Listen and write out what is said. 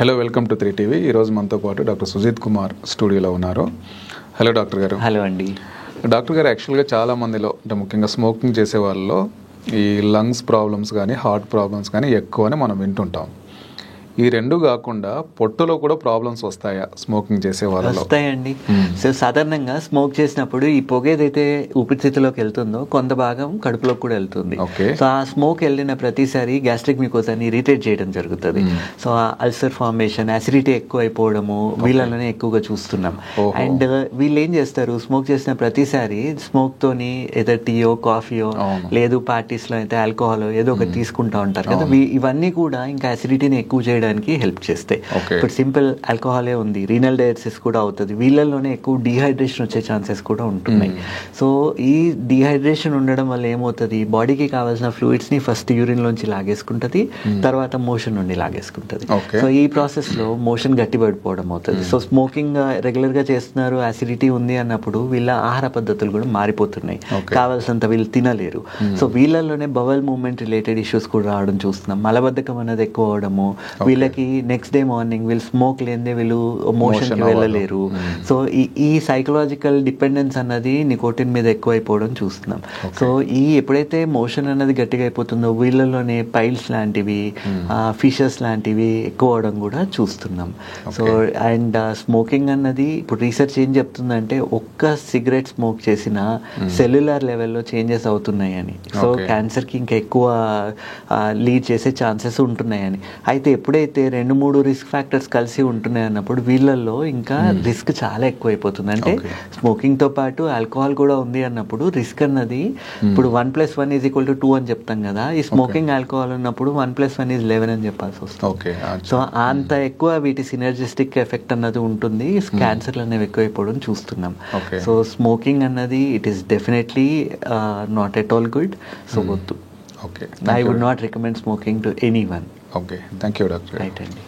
Hello, welcome to 3 TV. ఈరోజు మనతో పాటు డాక్టర్ సుజిత్ కుమార్ స్టూడియోలో ఉన్నారు. హలో డాక్టర్ గారు. హలో అండి. డాక్టర్ గారు, యాక్చువల్గా చాలా మందిలో అంటే ముఖ్యంగా స్మోకింగ్ చేసే వాళ్ళలో ఈ లంగ్స్ ప్రాబ్లమ్స్ కానీ హార్ట్ ప్రాబ్లమ్స్ కానీ ఎక్కువని మనం వింటుంటాం. ఈ రెండు కాకుండా పొట్టులో కూడా ప్రాబ్లమ్స్ వస్తాయా స్మోకింగ్ చేసే వాళ్ళలో? వస్తాయండి. సో సాధారణంగా స్మోక్ చేసినప్పుడు ఈ పొగ ఏదైతే ఊపిరితిత్తులోకి వెళ్తుందో కొంత భాగం కడుపులోకి కూడా వెళ్తుంది. సో ఆ స్మోక్ వెళ్ళిన ప్రతిసారి గ్యాస్ట్రిక్ మ్యూకోసాని ఇరిటేట్ చేయడం జరుగుతుంది. సో ఆ అల్సర్ ఫార్మేషన్, అసిడిటీ ఎక్కువ అయిపోవడము వీళ్ళలోనే ఎక్కువగా చూస్తున్నాం. అండ్ వీళ్ళు ఏం చేస్తారు, స్మోక్ చేసిన ప్రతిసారి స్మోక్ తోని ఏదో టీయో కాఫీయో లేదు పార్టీస్లో అయితే ఆల్కహాల్ ఏదో ఒకటి తీసుకుంటా ఉంటారు కదా. ఇవన్నీ కూడా ఇంకా అసిడిటీని ఎక్కువ చేయడానికి హెల్ప్ చేస్తాయి. ఇప్పుడు సింపుల్ ఆల్కహాలే ఉంది, రీనల్ డయాలసిస్ కూడా అవుతుంది. వీళ్ళలోనే ఎక్కువ డీహైడ్రేషన్ వచ్చే ఛాన్సెస్ కూడా ఉంటున్నాయి. సో ఈ డీహైడ్రేషన్ ఉండడం వల్ల ఏమవుతుంది, బాడీకి కావాల్సిన ఫ్లూయిడ్స్ ని ఫస్ట్ యూరిన్ లోంచి లాగేసుకుంటుంది, తర్వాత మోషన్ నుండి లాగేసుకుంటుంది. సో ఈ ప్రాసెస్ లో మోషన్ గట్టిపడిపోవడం అవుతుంది. సో స్మోకింగ్ రెగ్యులర్ గా చేస్తున్నారు, అసిడిటీ ఉంది అన్నప్పుడు వీళ్ళ ఆహార పద్ధతులు కూడా మారిపోతున్నాయి, కావాల్సినంత వీళ్ళు తినలేరు. సో వీళ్ళలోనే బవల్ మూవ్మెంట్ రిలేటెడ్ ఇష్యూస్ కూడా రావడం చూస్తున్నాం. మలబద్ధకం అనేది ఎక్కువ అవడము, వీళ్ళకి నెక్స్ట్ డే మార్నింగ్ వీళ్ళు స్మోక్ లేదే వీళ్ళు మోషన్కి వెళ్ళలేరు. సో ఈ సైకలాజికల్ డిపెండెన్స్ అన్నది నికోటిన్ మీద ఎక్కువ అయిపోవడం చూస్తున్నాం. సో ఎప్పుడైతే మోషన్ అన్నది గట్టిగా అయిపోతుందో వీళ్ళలోనే పైల్స్ లాంటివి, ఫిషెస్ లాంటివి ఎక్కువ అవడం కూడా చూస్తున్నాం. సో అండ్ స్మోకింగ్ అన్నది ఇప్పుడు రీసెర్చ్ ఏం చెప్తుందంటే ఒక్క సిగరెట్ స్మోక్ చేసిన సెల్యులార్ లెవెల్లో చేంజెస్ అవుతున్నాయని, సో క్యాన్సర్కి ఇంకా ఎక్కువ లీడ్ చేసే ఛాన్సెస్ ఉంటున్నాయని. అయితే ఎప్పుడైతే 2-3 రిస్క్ ఫ్యాక్టర్స్ కలిసి ఉంటున్నాయి అన్నప్పుడు వీళ్ళల్లో ఇంకా రిస్క్ చాలా ఎక్కువ అయిపోతుంది. అంటే స్మోకింగ్తో పాటు ఆల్కహాల్ కూడా ఉంది అన్నప్పుడు రిస్క్ అన్నది ఇప్పుడు 1+1 = 2 అని చెప్తాం కదా, ఈ స్మోకింగ్ ఆల్కహాల్ ఉన్నప్పుడు 1+1 = 11 అని చెప్పాల్సి వస్తుంది. సో అంత ఎక్కువ వీటి సినర్జిస్టిక్ ఎఫెక్ట్ అన్నది ఉంటుంది, క్యాన్సర్లు అనేవి ఎక్కువైపోవడం చూస్తున్నాం. సో స్మోకింగ్ అన్నది it is definitely not at all good. So వద్దు. I would not recommend smoking to anyone. Okay. Thank you, Doctor. Right, Andy.